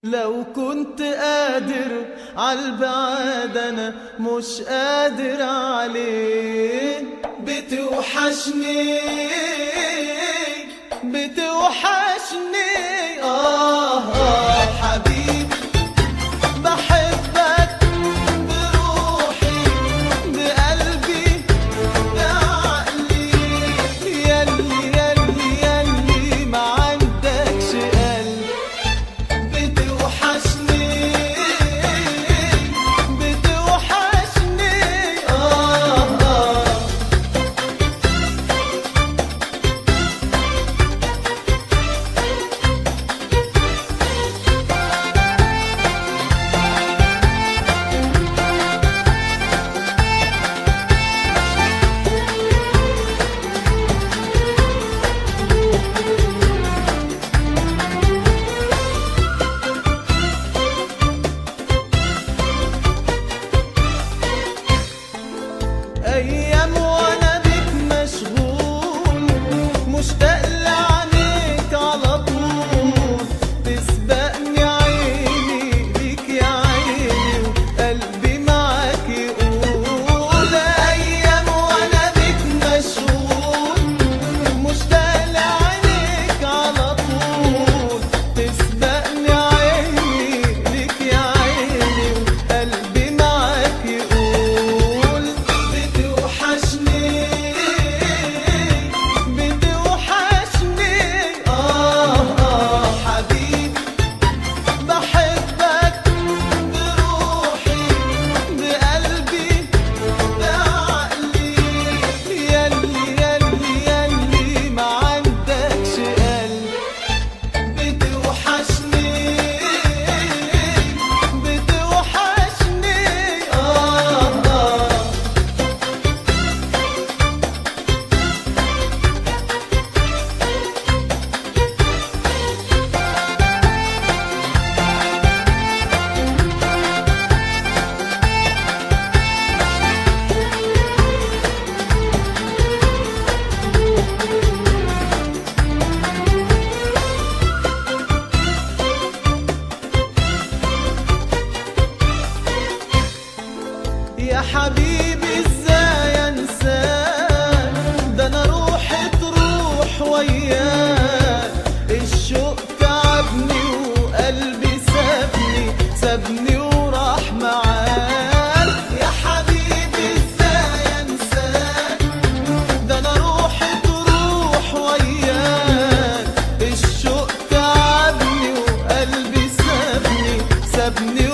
لو كنت قادر عالبعاد انا مش قادر عليه. بتوحشني بتوحشني حبيبي، بحبك بروحي بقلبي بعقلي، ياللي ياللي ياللي ما عندكش قلب. بتوحشني بتوحشني أيام وأنا بك مشغول، مشتاق لعينيك على طول، تسبقني عيني ليك يا عيني وقلبي معاك يقول. أيام وأنا بك مشغول، مشتاق لعينيك على طول، تسبقني عيني ليك يا عيني وقلبي معاك يقول. يا حبيبي ازاي انساك، ده انا روحي تروح وياك. الشوق تعبني وقلبي سابني وراح معاك. يا حبيبي ازاي انساك، ده انا روحي تروح وياك. الشوق تعبني وقلبي سابني